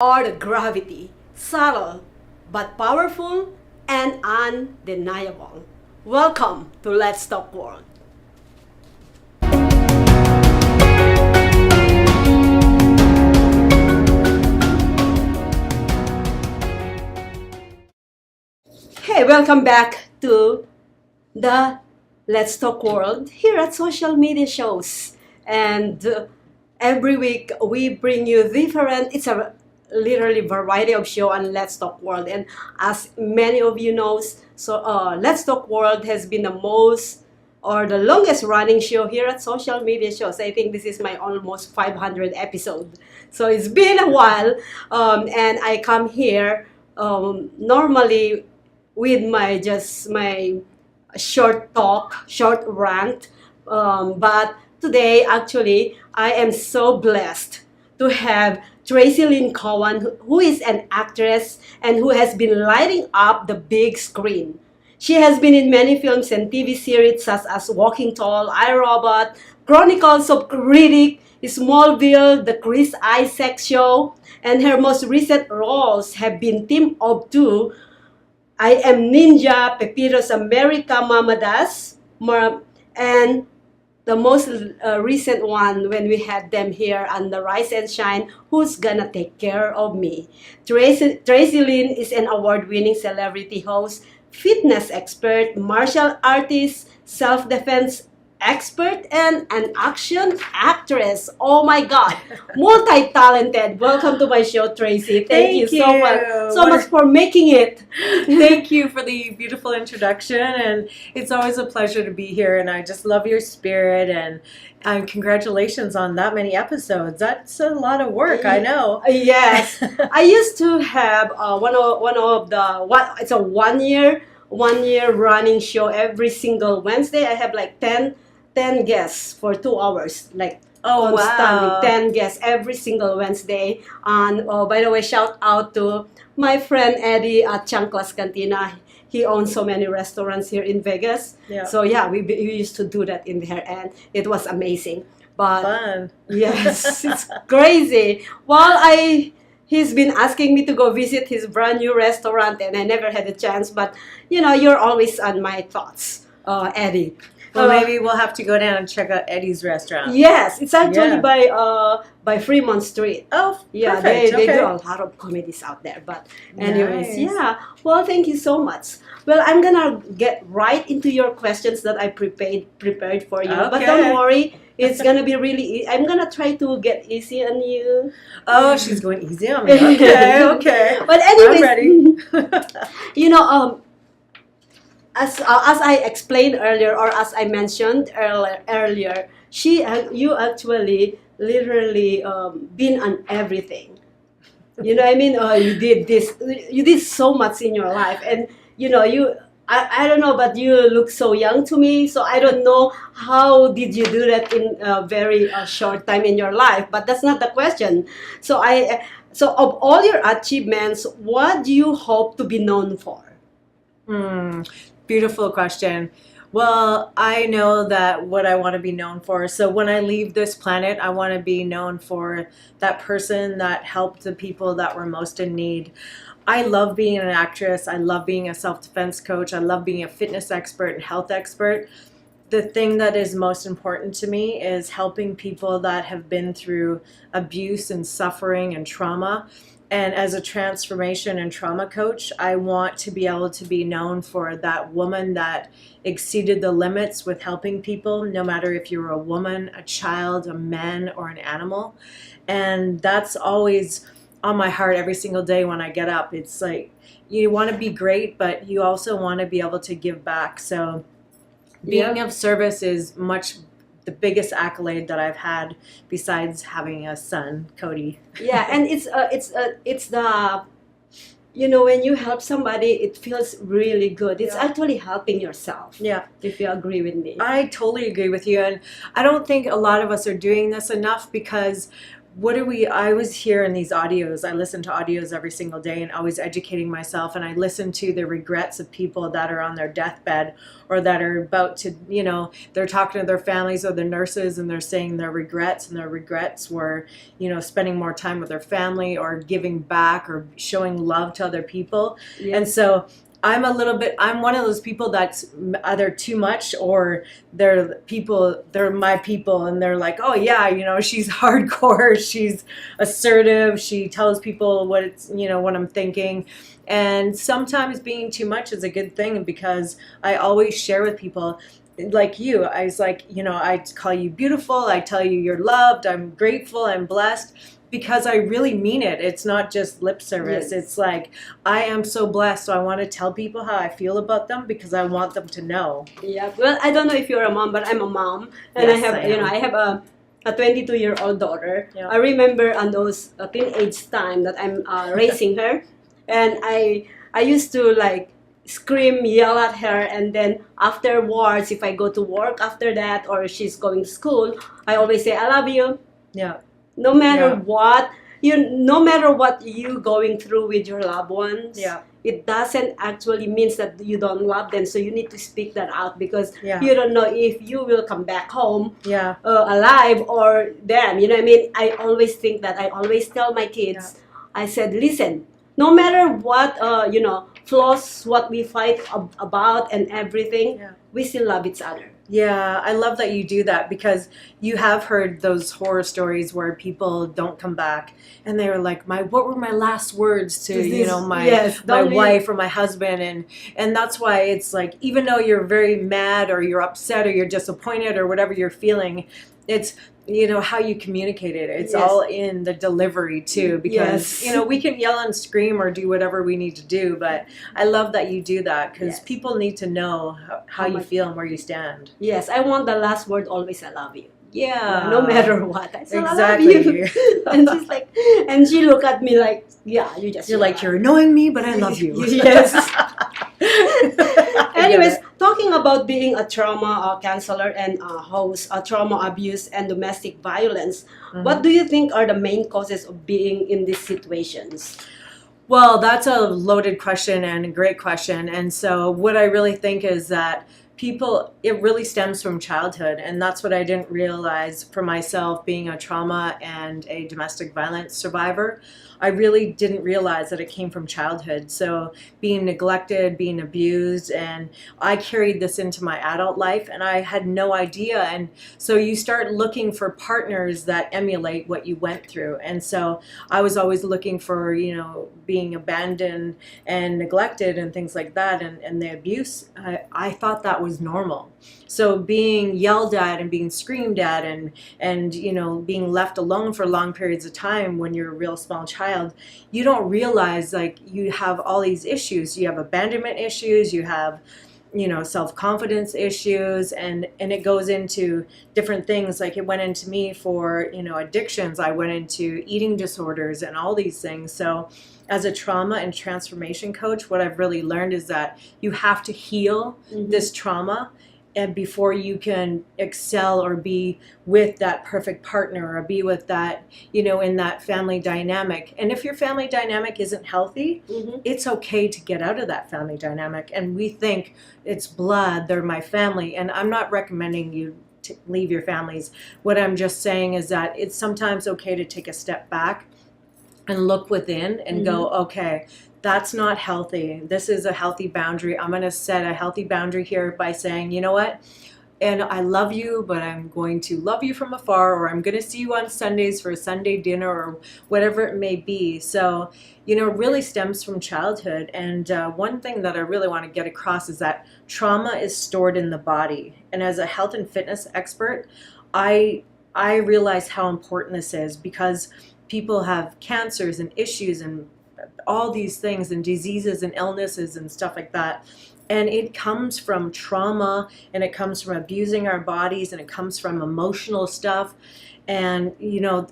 or the gravity, subtle but powerful and undeniable. Welcome to Let's Talk World. Hey, welcome back to the Let's Talk World here at Social Media Shows. And every week we bring you different, it's a literally variety of show on Let's Talk World. And as many of you knows, Let's Talk World has been the most or the longest running show here at Social Media Shows. I think this is my almost 500 episode. So it's been a while, and I come here normally with my short talk, short rant. But today, actually, I am so blessed to have Traci Lynn Cowan, who is an actress and who has been lighting up the big screen. She has been in many films and TV series such as Walking Tall, I, Robot, Chronicles of Riddick, Smallville, The Chris Isaac Show, and her most recent roles have been Team of Two, I Am Ninja, Pepitos America, and the most recent one when we had them here on the Rise and Shine, Who's Gonna Take Care of Me? Traci Lynn is an award-winning celebrity host, fitness expert, martial artist, self-defense expert, and an action actress. Oh my God, multi-talented. Welcome to my show, Traci. Thank you so much for making it. Thank you for the beautiful introduction, and it's always a pleasure to be here, and I just love your spirit, and congratulations on that many episodes. That's a lot of work, I know. Yes. I used to have it's a one year running show every single Wednesday. I have like 10 guests for 2 hours, like constantly, wow. 10 guests every single Wednesday. And by the way, shout out to my friend Eddie at Chanclas Cantina. He owns so many restaurants here in Vegas. Yeah. So yeah, we used to do that in there, and it was amazing. But Fun. yes, it's crazy. He's been asking me to go visit his brand new restaurant, and I never had a chance. But you're always on my thoughts, Eddie. Well, maybe we'll have to go down and check out Eddie's restaurant. Yes, it's actually by Fremont Street. Oh, yeah, perfect. they Okay. do a lot of comedies out there. But anyways, Nice. yeah. Well, thank you so much. Well, I'm gonna get right into your questions that I prepared for you. But Okay. don't worry, it's gonna be really. I'm gonna try to get easy on you. Oh, she's going easy on me. Okay, okay. But anyways, I'm ready. as I explained earlier, or as I mentioned earlier, you actually literally been on everything. You know what I mean? You did this. You did so much in your life, and I don't know, but you look so young to me. So I don't know how did you do that in a very short time in your life. But that's not the question. So of all your achievements, what do you hope to be known for? Beautiful question. Well, I know that what I want to be known for. So when I leave this planet, I want to be known for that person that helped the people that were most in need. I love being an actress. I love being a self-defense coach. I love being a fitness expert and health expert. The thing that is most important to me is helping people that have been through abuse and suffering and trauma. And as a transformation and trauma coach, I want to be able to be known for that woman that exceeded the limits with helping people, no matter if you're a woman, a child, a man, or an animal. And that's always on my heart every single day when I get up. It's like you want to be great, but you also want to be able to give back. So being of service is the biggest accolade that I've had besides having a son, Cody. Yeah, and it's the when you help somebody, it feels really good. It's actually helping yourself. Yeah. If you agree with me. I totally agree with you, and I don't think a lot of us are doing this enough because I was hearing these audios. I listen to audios every single day and always educating myself. And I listen to the regrets of people that are on their deathbed or that are about to, they're talking to their families or the nurses and they're saying their regrets. And their regrets were, spending more time with their family or giving back or showing love to other people. Yes. And so I'm one of those people that's either too much or they're my people and they're like, oh yeah, she's hardcore, she's assertive, she tells people what I'm thinking. And sometimes being too much is a good thing because I always share with people like you. I was like, I call you beautiful, I tell you you're loved, I'm grateful, I'm blessed. Because I really mean it. It's not just lip service. Yes. It's like, I am so blessed. So I want to tell people how I feel about them because I want them to know. Yeah. Well, I don't know if you're a mom, but I'm a mom. And Yes, I have a 22-year-old daughter. Yeah. I remember on those teenage time that I'm raising her. And I used to like scream, yell at her. And then afterwards, if I go to work after that or she's going to school, I always say, I love you. Yeah. No matter what no matter what you going through with your loved ones, it doesn't actually means that you don't love them. So you need to speak that out because you don't know if you will come back home alive or them. You know what I mean? I always think that. I always tell my kids, I said, listen, no matter what flaws, what we fight about and everything, we still love each other. Yeah, I love that you do that because you have heard those horror stories where people don't come back and they were like, what were my last words to, my wife or my husband? And that's why it's like, even though you're very mad or you're upset or you're disappointed or whatever you're feeling, it's, how you communicate it. It's all in the delivery too, because, we can yell and scream or do whatever we need to do. But I love that you do that because people need to know how you feel and where you stand. Yes. I want the last word always, I love you. Yeah. No matter what. I said, exactly. I love you. And she's like, and she looked at me like, you're like, you're annoying me, but I love you. Yes. Anyways, talking about being a trauma counselor and host trauma abuse and domestic violence, what do you think are the main causes of being in these situations? Well, that's a loaded question and a great question. And so what I really think is that it really stems from childhood. And that's what I didn't realize for myself being a trauma and a domestic violence survivor. I really didn't realize that it came from childhood. So being neglected, being abused, and I carried this into my adult life and I had no idea. And so you start looking for partners that emulate what you went through. And so I was always looking for, being abandoned and neglected and things like that. And the abuse, I thought that was normal. So being yelled at and being screamed at and being left alone for long periods of time when you're a real small child, you don't realize like you have all these issues. You have abandonment issues, you have self-confidence issues, and it goes into different things. Like it went into me for addictions, I went into eating disorders and all these things. So as a trauma and transformation coach, what I've really learned is that you have to heal this trauma and before you can excel or be with that perfect partner or be with that, in that family dynamic. And if your family dynamic isn't healthy, it's okay to get out of that family dynamic. And we think it's blood, they're my family. And I'm not recommending you to leave your families. What I'm just saying is that it's sometimes okay to take a step back and look within and go, okay, that's not healthy. This is a healthy boundary. I'm going to set a healthy boundary here by saying, you know what? And I love you, but I'm going to love you from afar, or I'm going to see you on Sundays for a Sunday dinner or whatever it may be. So, it really stems from childhood. And one thing that I really want to get across is that trauma is stored in the body. And as a health and fitness expert, I realize how important this is because people have cancers and issues and all these things and diseases and illnesses and stuff like that. And it comes from trauma and it comes from abusing our bodies and it comes from emotional stuff. And,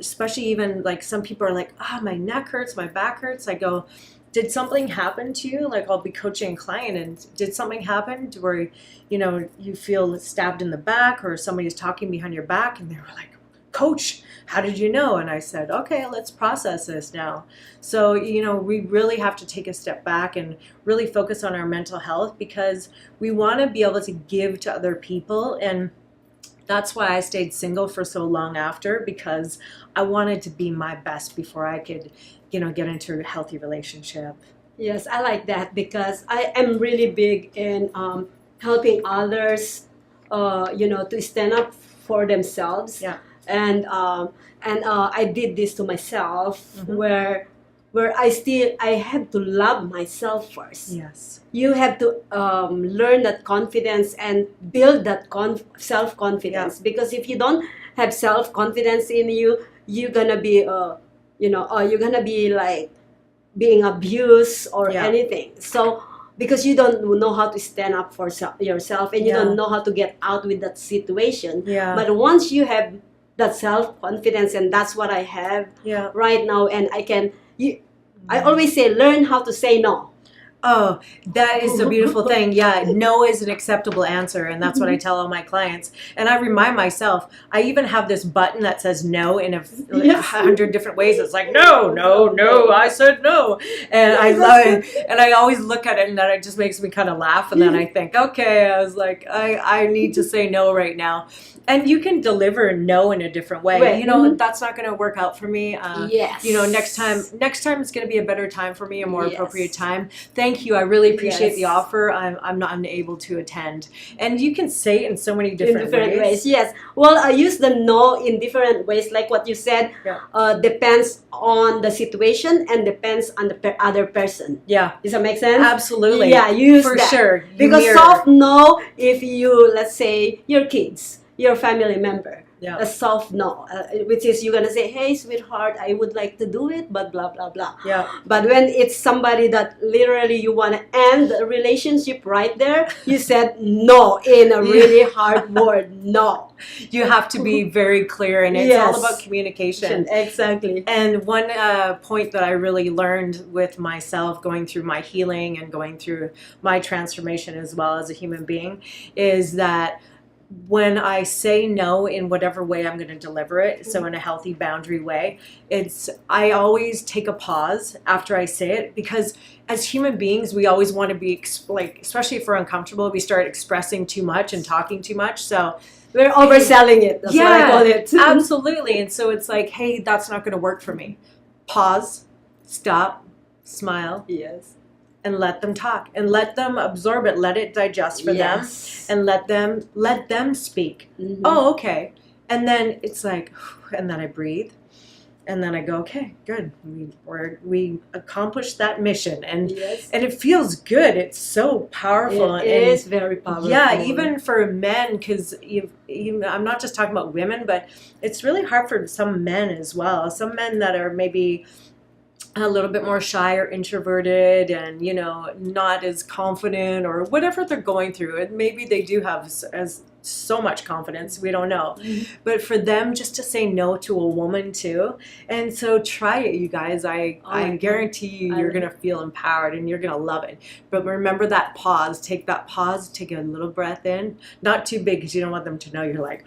especially even like some people are like, my neck hurts, my back hurts. I go, did something happen to you? Like I'll be coaching a client and did something happen to where, you feel stabbed in the back or somebody's talking behind your back? And they were like, Coach, how did you know? And I said, okay, let's process this now. So, we really have to take a step back and really focus on our mental health, because we want to be able to give to other people. And that's why I stayed single for so long after, because I wanted to be my best before I could, get into a healthy relationship. Yes, I like that, because I am really big in helping others, to stand up for themselves. Yeah. And I did this to myself, Mhm. where I have to love myself first. Yes. You have to learn that confidence and build that self confidence. Because if you don't have self confidence in you, you're gonna be you're gonna be like being abused or Yeah. anything. So because you don't know how to stand up for yourself, and you Yeah. don't know how to get out with that situation. Yeah. But once you have that self confidence, and that's what I have Yeah. right now, and I always say, learn how to say no. Oh, that is a beautiful thing. Yeah, no is an acceptable answer, and that's what I tell all my clients. And I remind myself, I even have this button that says no in 100 different ways. It's like, no, no, no, I said no. And I love it. And I always look at it, and it just makes me kind of laugh. And then I think, okay, I was like, I need to say no right now. And you can deliver no in a different way. Right. That's not going to work out for me. Yes. Next time it's going to be a better time for me, a more Yes. appropriate time. Thank you. I really appreciate Yes. the offer. I'm not unable to attend. And you can say it in so many different ways. Yes. Well, I use the no in different ways, like what you said. Yeah. Depends on the situation and depends on the other person. Yeah. Does that make sense? Absolutely. Yeah, use for that. sure. You Because mirror. soft no, if you, let's say, your kids, your family member, Yeah. a soft no, which is you're gonna say, hey, sweetheart, I would like to do it, but blah blah blah. Yeah. But when it's somebody that literally you want to end the relationship right there, you said no in a really hard word, no. You have to be very clear, and it's all about communication. Exactly. And one point that I really learned with myself going through my healing and going through my transformation as well as a human being is that when I say no in whatever way I'm going to deliver it, so in a healthy boundary way, I always take a pause after I say it, because as human beings, we always want to be especially if we're uncomfortable, we start expressing too much and talking too much. So we're overselling it. That's what I call it. Absolutely. And so it's like, hey, that's not going to work for me. Pause, stop, smile. Yes. And let them talk and let them absorb it, let it digest for them, and let them speak. Mm-hmm. Oh, okay. And then it's like, and then I breathe, and then I go, okay, good. We accomplished that mission, and it feels good. It's so powerful. It is very powerful. Yeah, even for men, because I'm not just talking about women, but it's really hard for some men as well. Some men that are maybe a little bit more shy or introverted and, not as confident or whatever they're going through. And maybe they do have as so much confidence. We don't know. Mm-hmm. But for them just to say no to a woman too. And so try it, you guys. I guarantee you're going to feel empowered and you're going to love it. But remember that pause. Take that pause. Take a little breath in. Not too big because you don't want them to know you're like,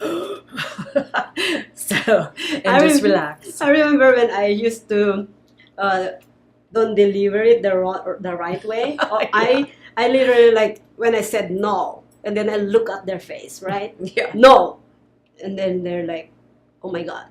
just relax. I remember when I used to don't deliver it the right way. I literally, when I said no, and then I look at their face, right? Yeah. No. And then they're like, oh my God.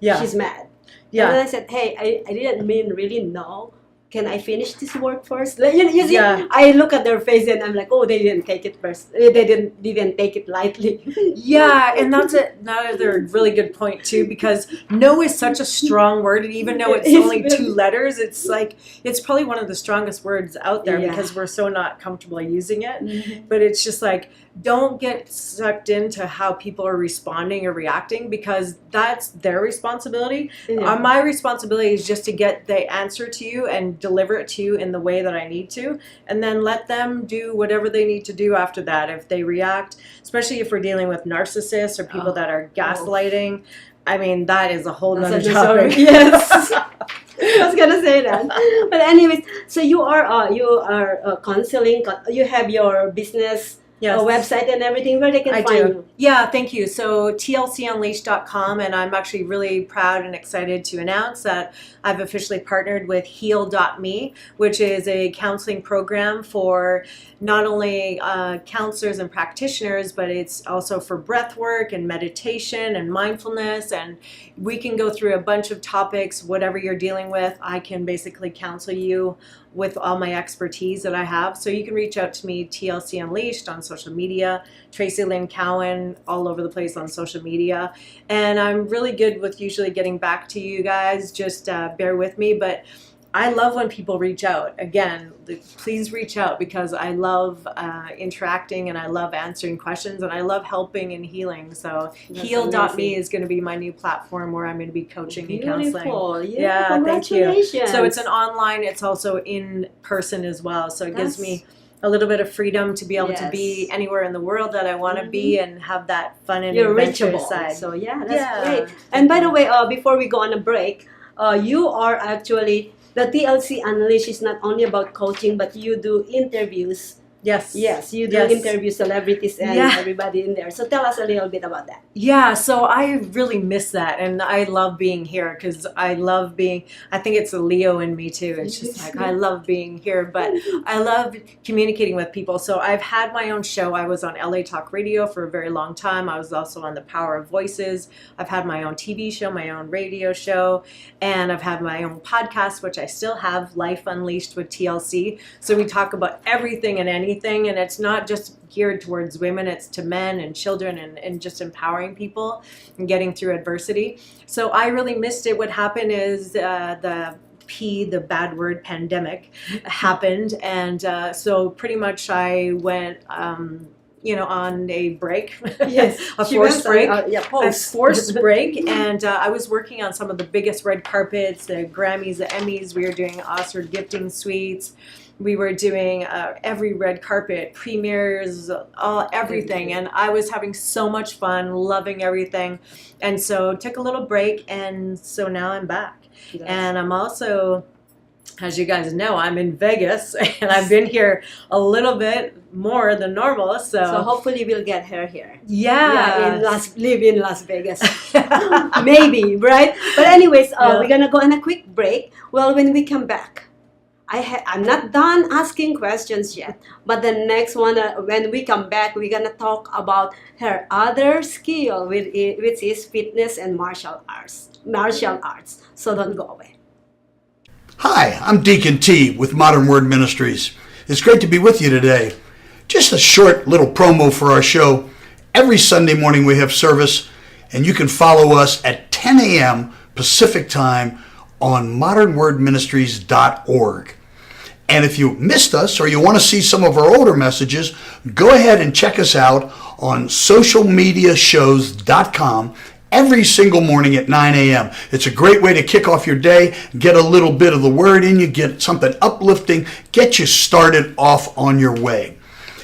Yeah. She's mad. Yeah. And then I said, hey, I didn't mean really no. Can I finish this work first? You see, I look at their face and I'm like, oh, they didn't take it first. They didn't take it lightly. Yeah, and that's another really good point too, because no is such a strong word, and even though it's only 2 letters, it's probably one of the strongest words out there because we're so not comfortable using it. Mm-hmm. But it's just like, don't get sucked into how people are responding or reacting, because that's their responsibility. Yeah. My responsibility is just to get the answer to you and deliver it to you in the way that I need to, and then let them do whatever they need to do after that. If they react, especially if we're dealing with narcissists or people that are gaslighting, I mean, that is a whole nother topic. Yes. I was gonna say that. But anyways, so you are counseling. You have your business. Yes. website and everything where they can I find do. you? Yeah, thank you. So tlcunleashed.com, and I'm actually really proud and excited to announce that I've officially partnered with heal.me, which is a counseling program for not only counselors and practitioners, but it's also for breath work and meditation and mindfulness. And we can go through a bunch of topics, whatever you're dealing with. I can basically counsel you with all my expertise that I have. So you can reach out to me, TLC Unleashed, on social media, Traci Lynn Cowan, all over the place on social media. And I'm really good with usually getting back to you guys. Just bear with me. But I love when people reach out. Again, please reach out, because I love interacting and I love answering questions and I love helping and healing. So heal.me amazing. is going to be my new platform where I'm going to be coaching and counseling. Beautiful. Yeah, thank you. Congratulations. So it's an online, it's also in person as well. So it gives me a little bit of freedom to be able to be anywhere in the world that I want to be and have that fun and You're adventurous reachable. side. So that's great. And by the way, before we go on a break, you are actually, the TLC Unleashed is not only about coaching, but you do interviews. Yes. Yes, you do interview celebrities and everybody in there. So tell us a little bit about that. Yeah, so I really miss that, and I love being here because I love being, I think it's a Leo in me too. It's just like, I love being here, but I love communicating with people. So I've had my own show. I was on LA Talk Radio for a very long time. I was also on The Power of Voices. I've had my own TV show, my own radio show, and I've had my own podcast, which I still have, Life Unleashed with TLC. So we talk about everything and anything. And it's not just geared towards women, it's to men and children and just empowering people and getting through adversity. So I really missed it. What happened is the bad word, pandemic happened. And so pretty much I went, on a break, a forced break, and I was working on some of the biggest red carpets, the Grammys, the Emmys. We were doing Oscar gifting suites. We were doing every red carpet, premieres, everything. And I was having so much fun, loving everything. And so took a little break. And so now I'm back. Yes. And I'm also, as you guys know, I'm in Vegas. And I've been here a little bit more than normal. So hopefully we'll get her here. Yeah. Live in Las Vegas. Maybe, right? But anyways, we're going to go on a quick break. Well, when we come back, I'm not done asking questions yet, but the next one, when we come back, we're gonna talk about her other skill, which is fitness and martial arts. So don't go away. Hi, I'm Deacon T with Modern Word Ministries. It's great to be with you today. Just a short little promo for our show. Every Sunday morning we have service, and you can follow us at 10 a.m. Pacific time on modernwordministries.org. And if you missed us or you want to see some of our older messages, go ahead and check us out on socialmediashows.com every single morning at 9 a.m. It's a great way to kick off your day, get a little bit of the word in you, get something uplifting, get you started off on your way.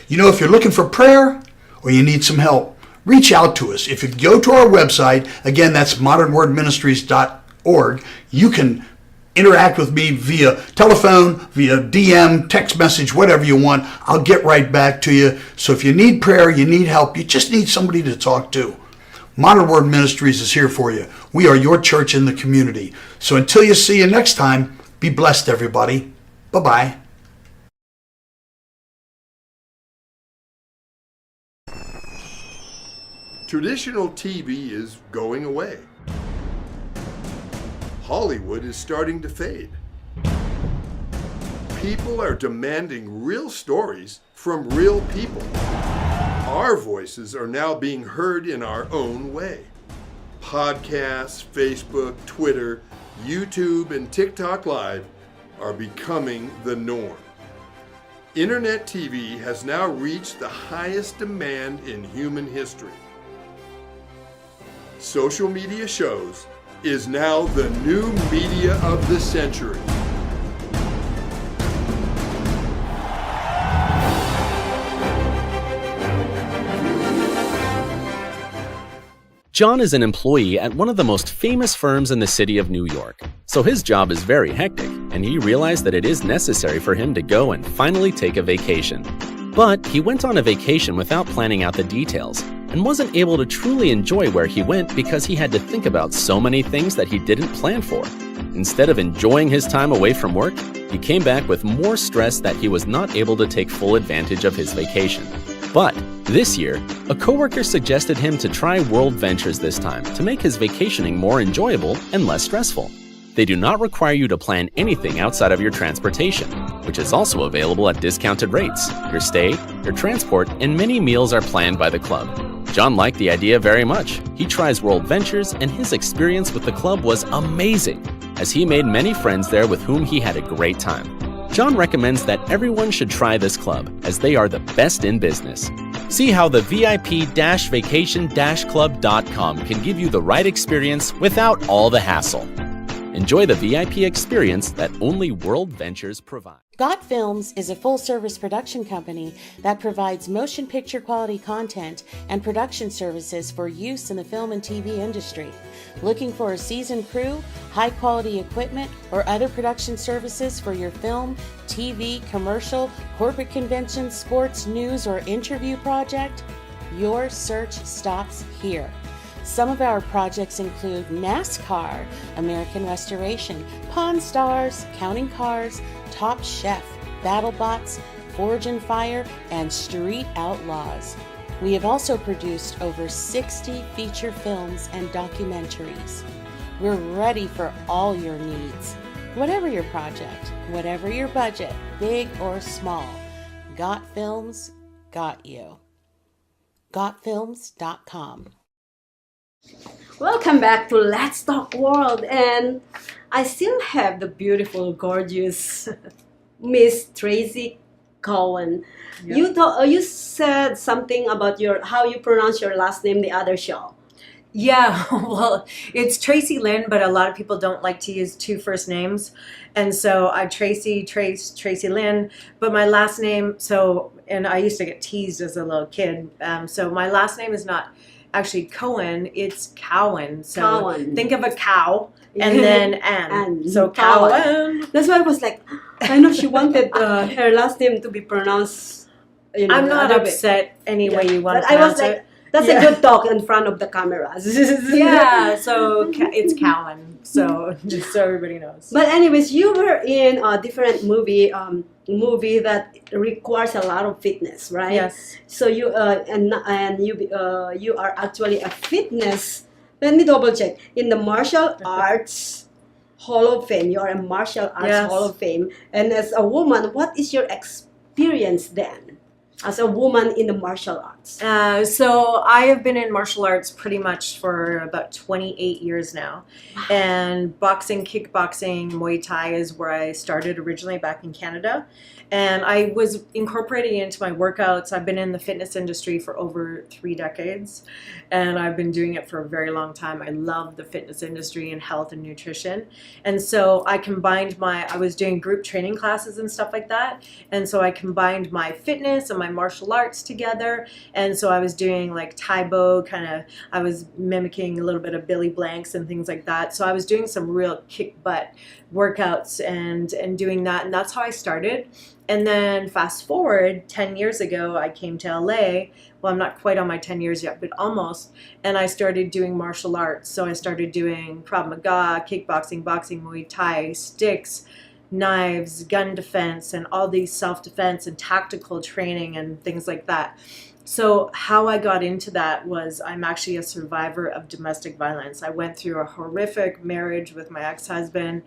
If you're looking for prayer or you need some help, reach out to us. If you go to our website, again, that's modernwordministries.org, you can interact with me via telephone, via DM, text message, whatever you want. I'll get right back to you. So if you need prayer, you need help, you just need somebody to talk to, Modern Word Ministries is here for you. We are your church in the community. So until you see you next time, be blessed, everybody. Bye-bye. Traditional TV is going away. Hollywood is starting to fade. People are demanding real stories from real people. Our voices are now being heard in our own way. Podcasts, Facebook, Twitter, YouTube, and TikTok Live are becoming the norm. Internet TV has now reached the highest demand in human history. Social media shows is now the new media of the century. John is an employee at one of the most famous firms in the city of New York. So his job is very hectic, and he realized that it is necessary for him to go and finally take a vacation. But he went on a vacation without planning out the details and wasn't able to truly enjoy where he went because he had to think about so many things that he didn't plan for. Instead of enjoying his time away from work, he came back with more stress that he was not able to take full advantage of his vacation. But this year, a coworker suggested him to try World Ventures this time to make his vacationing more enjoyable and less stressful. They do not require you to plan anything outside of your transportation, which is also available at discounted rates. Your stay, your transport, and many meals are planned by the club. John liked the idea very much. He tries World Ventures, and his experience with the club was amazing, as he made many friends there with whom he had a great time. John recommends that everyone should try this club, as they are the best in business. See how the VIP-vacation-club.com can give you the right experience without all the hassle. Enjoy the VIP experience that only World Ventures provide. Got Films is a full-service production company that provides motion picture quality content and production services for use in the film and TV industry. Looking for a seasoned crew, high-quality equipment, or other production services for your film, TV, commercial, corporate convention, sports, news, or interview project? Your search stops here. Some of our projects include NASCAR, American Restoration, Pawn Stars, Counting Cars, Top Chef, BattleBots, Forge and Fire, and Street Outlaws. We have also produced over 60 feature films and documentaries. We're ready for all your needs. Whatever your project, whatever your budget, big or small, Got Films got you. GotFilms.com. Welcome back to Let's Talk World, and I still have the beautiful, gorgeous Miss Traci Cowan. Yep. You said something about how you pronounce your last name the other show. Yeah, well, it's Traci Lynn, but a lot of people don't like to use two first names. And so I Traci Lynn, but my last name, and I used to get teased as a little kid. So my last name is not actually Cowan, it's Cowan. So Cowan. Think of a cow and then Ann. So Cowan. Cowan. That's why I was like, I know she wanted her last name to be pronounced. I'm not upset any way you want to but I was pronounce like, it. that's a good talk in front of the cameras. Yeah, so it's Cowan. So just so everybody knows. But anyways, you were in a different movie that requires a lot of fitness, right? Yes. So you you are actually a fitness. Let me double check. In the martial arts Hall of Fame, you are a martial arts Yes. Hall of Fame. And as a woman, what is your experience then? As a woman in the martial arts. So I have been in martial arts pretty much for about 28 years now. And boxing, kickboxing, Muay Thai is where I started originally back in Canada. And I was incorporating it into my workouts. I've been in the fitness industry for over 3 decades. And I've been doing it for a very long time. I love the fitness industry and health and nutrition. And so I combined I was doing group training classes and stuff like that. And so I combined my fitness and my martial arts together. And so I was doing like Taibo, I was mimicking a little bit of Billy Blanks and things like that. So I was doing some real kick butt workouts and doing that. And that's how I started. And then fast forward 10 years ago, I came to LA. Well, I'm not quite on my 10 years yet, but almost. And I started doing martial arts. So I started doing Krav Maga, kickboxing, boxing, Muay Thai, sticks, knives, gun defense, and all these self-defense and tactical training and things like that. So how I got into that was I'm actually a survivor of domestic violence. I went through a horrific marriage with my ex-husband,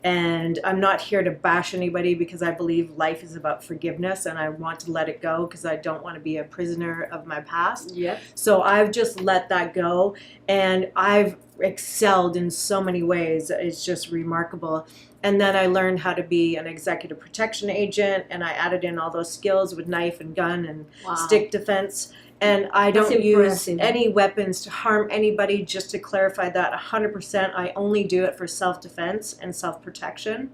and I'm not here to bash anybody because I believe life is about forgiveness and I want to let it go because I don't want to be a prisoner of my past. Yeah. So I've just let that go, and I've excelled in so many ways. It's just remarkable. And then I learned how to be an executive protection agent, and I added in all those skills with knife and gun and stick defense. And I don't use any weapons to harm anybody. Just to clarify that 100%, I only do it for self-defense and self-protection.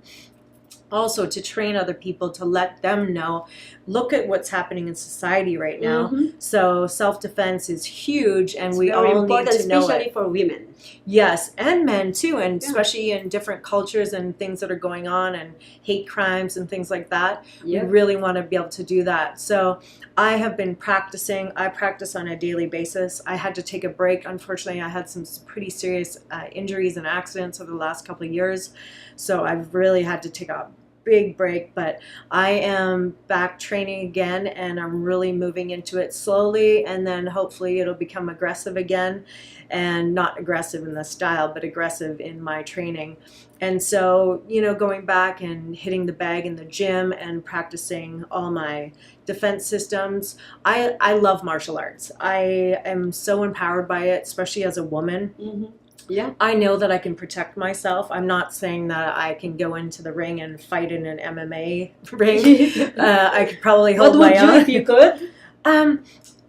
Also to train other people, to let them know, look at what's happening in society right now. So self-defense is huge, and we all need to know it. Especially for women. Yes, and men too, and Yeah. especially in different cultures and things that are going on and hate crimes and things like that. Yeah. We really want to be able to do that. So I have been practicing. I practice on a daily basis. I had to take a break. Unfortunately, I had some pretty serious injuries and accidents over the last couple of years. So I've really had to take a big break, but I am back training again, and I'm really moving into it slowly, and then hopefully it'll become aggressive again, and not aggressive in the style, but aggressive in my training. And so, going back and hitting the bag in the gym and practicing all my defense systems. I love martial arts. I am so empowered by it, especially as a woman. Mm-hmm. Yeah. I know that I can protect myself. I'm not saying that I can go into the ring and fight in an MMA ring. I could probably hold What would my you own. if you could?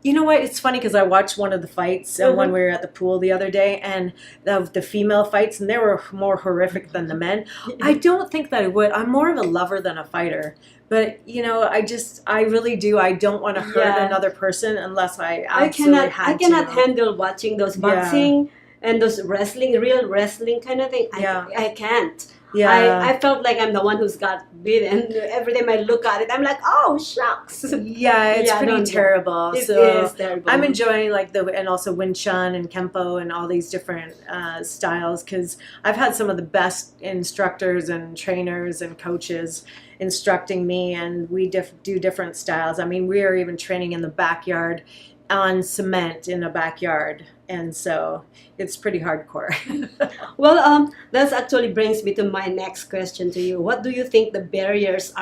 You know what? It's funny because I watched one of the fights when we were at the pool the other day, and the female fights, and they were more horrific than the men. I don't think that I would. I'm more of a lover than a fighter. But, I really do. I don't want to hurt another person unless I absolutely I cannot handle watching those boxing and those real wrestling kind of thing. I can't. Yeah. I felt like I'm the one who's got beaten. Every time I look at it, I'm like, oh, shucks. Yeah, it's pretty terrible. It So is terrible. I'm enjoying and also Wing Chun and Kempo and all these different styles, because I've had some of the best instructors and trainers and coaches instructing me, and we do different styles. I mean, we are even training in the backyard on cement in a backyard, and so it's pretty hardcore. Well, that actually brings me to my next question to you. What do you think the barriers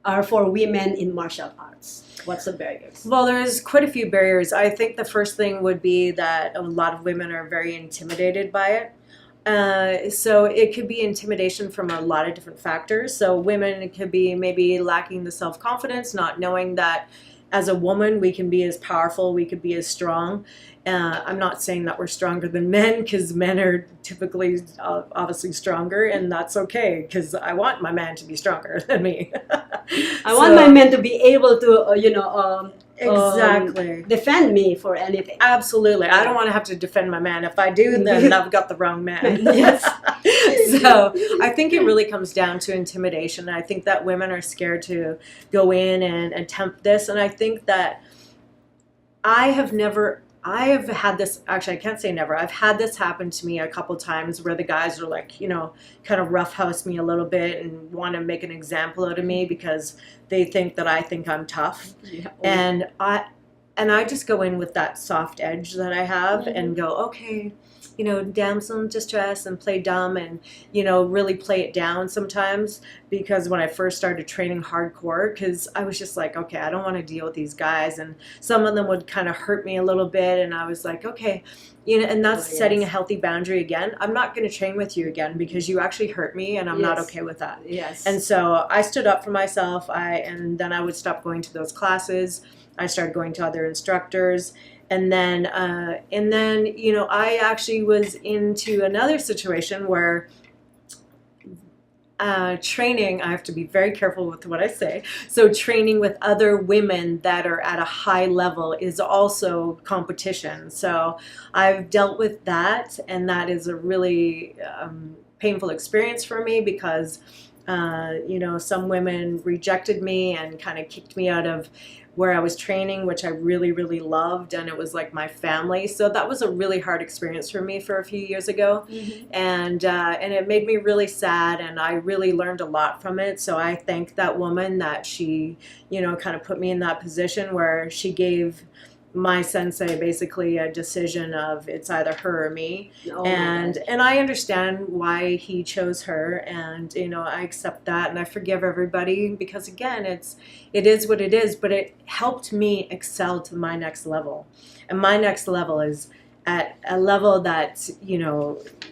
are for women in martial arts? What's the barriers? Well, there's quite a few barriers. I think the first thing would be that a lot of women are very intimidated by it. So it could be intimidation from a lot of different factors. So women could be maybe lacking the self-confidence, not knowing that as a woman we can be as powerful, we could be as strong. I'm not saying that we're stronger than men, because men are typically obviously stronger, and that's okay, because I want my man to be stronger than me. I want my men to be able to, exactly defend me for anything. Absolutely. I don't want to have to defend my man. If I do, then I've got the wrong man. Yes. So I think it really comes down to intimidation. I think that women are scared to go in and attempt this. And I think that I have had this, actually I can't say never, I've had this happen to me a couple times where the guys are like, kind of roughhouse me a little bit and want to make an example out of me because they think that I think I'm tough. Yeah. And I just go in with that soft edge that I have and go, okay, damsel in distress, and play dumb, and, really play it down sometimes, because when I first started training hardcore, because I was just like, okay, I don't want to deal with these guys, and some of them would kind of hurt me a little bit, and I was like, okay, and that's setting a healthy boundary again. I'm not going to train with you again because you actually hurt me, and I'm not okay with that. Yes. And so I stood up for myself, and then I would stop going to those classes. I started going to other instructors. And then, I actually was into another situation where training, I have to be very careful with what I say. So training with other women that are at a high level is also competition. So I've dealt with that, and that is a really painful experience for me because, some women rejected me and kind of kicked me out of where I was training, which I really, really loved, and it was like my family. So that was a really hard experience for me for a few years ago, and it made me really sad, and I really learned a lot from it. So I thank that woman that she, kind of put me in that position where she gave my sensei basically a decision of it's either her or me. And I understand why he chose her, and I accept that, and I forgive everybody, because again, it is what it is, but it helped me excel to my next level. And my next level is at a level that,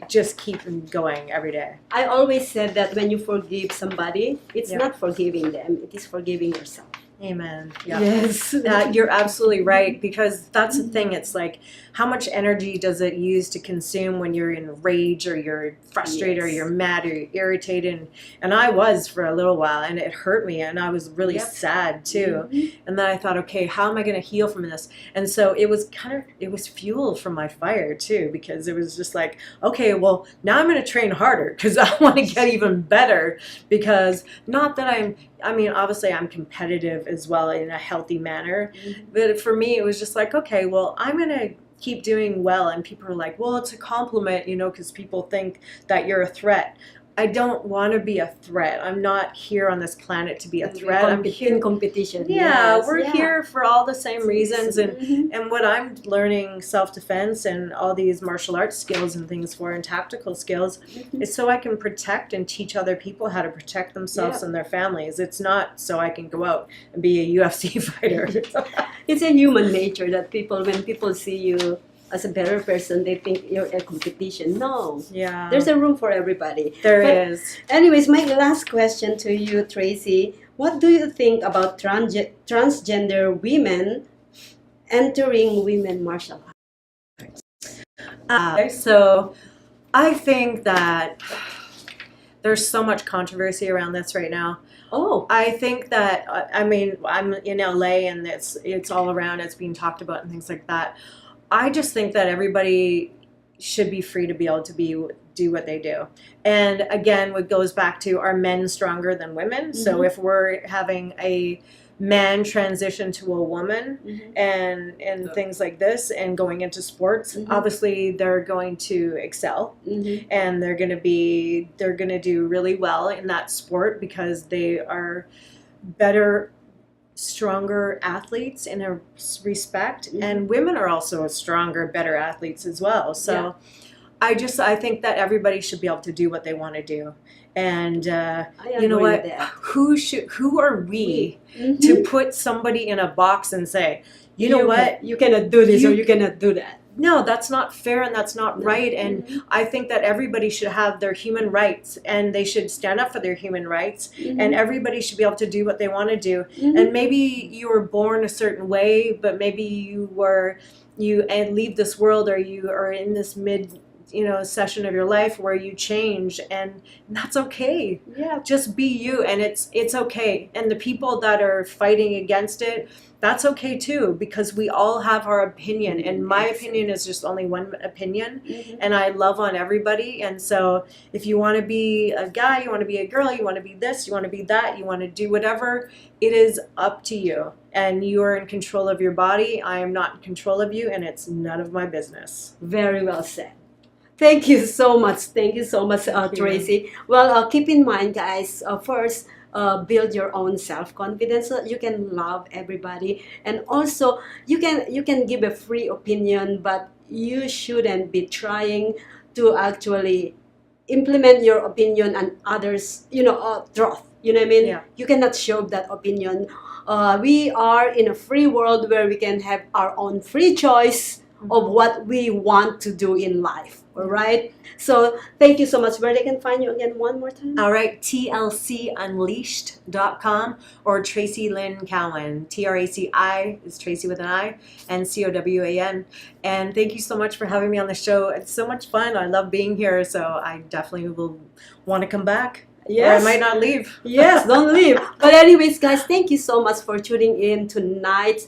just keep going every day. I always said that when you forgive somebody, it's not forgiving them, it is forgiving yourself. Amen. Yeah. Yes. You're absolutely right, because that's the thing. It's like, how much energy does it use to consume when you're in rage or you're frustrated or Yes. you're mad or you're irritated? And I was for a little while, and it hurt me, and I was really Yep. sad too. Mhm. And then I thought, okay, how am I going to heal from this? And so it was fuel from my fire too, because it was just like, okay, well, now I'm going to train harder because I want to get even better. Because not that obviously I'm competitive as well in a healthy manner. But for me, it was just like, okay, well, I'm going to keep doing well. And people are like, well, it's a compliment, because people think that you're a threat. I don't want to be a threat. I'm not here on this planet to be a threat. I'm here In competition. Yeah, Yes, we're yeah. here for all the same reasons, Mhm. and what I'm learning, self-defense and all these martial arts skills and things for, and tactical skills, is so I can protect and teach other people how to protect themselves Yeah. and their families. It's not so I can go out and be a UFC fighter. It's a human nature that when people see you as a better person, they think you're a competition. No. Yeah, There's a room for everybody. there But is. anyways, my last question to you, Traci. What do you think about transgender women entering women martial arts? So I think that there's so much controversy around this right now. Oh, I think that I'm in LA, and it's all around. It's being talked about and things like that. I just think that everybody should be free to be able to do what they do. And again, what goes back to, are men stronger than women? So if we're having a man transition to a woman and things like this, and going into sports, obviously they're going to excel, and they're going to do really well in that sport, because they are better, stronger athletes in a respect, and women are also stronger, better athletes as well. So I think that everybody should be able to do what they want to do. And you know what? Who are we to put somebody in a box and say, you know what? You cannot do this or you cannot do that. No, that's not fair, and that's not right. And I think that everybody should have their human rights, and they should stand up for their human rights, and everybody should be able to do what they want to do. And maybe you were born a certain way, but maybe you leave this world, or you are in this mid session of your life where you change, and that's okay. Yeah. Just be you, and it's okay. And the people that are fighting against it, that's okay too, because we all have our opinion, and my opinion is just only one opinion, and I love on everybody. And so if you want to be a guy, you want to be a girl, you want to be this, you want to be that, you want to do whatever, it is up to you, and you are in control of your body. I am not in control of you, and it's none of my business. Very well said. Thank you so much. Thank you so much, Traci. Well, keep in mind, guys, first, build your own self-confidence so that you can love everybody. And also, you can give a free opinion, but you shouldn't be trying to actually implement your opinion and others, truth. You know what I mean? Yeah. You cannot show that opinion. We are in a free world where we can have our own free choice of what we want to do in life. All right. So thank you so much. Where they can find you again one more time? All right, tlcunleashed.com, or Traci Lynn Cowan. TRACI is Traci with an I, and COWAN. And thank you so much for having me on the show. It's so much fun. I love being here. So I definitely will want to come back. Yes. Or I might not leave. Yes, don't leave. But anyways, guys, thank you so much for tuning in today's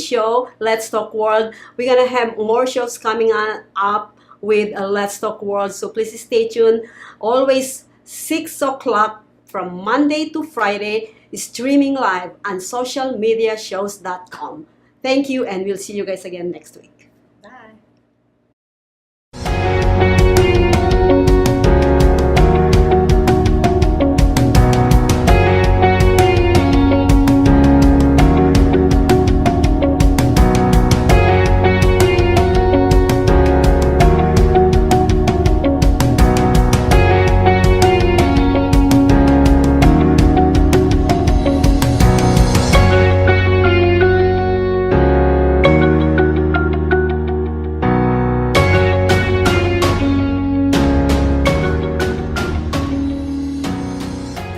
show, Let's Talk World. We're going to have more shows coming up with Let's Talk World. So please stay tuned. Always 6 o'clock from Monday to Friday, streaming live on socialmediashows.com. Thank you, and we'll see you guys again next week.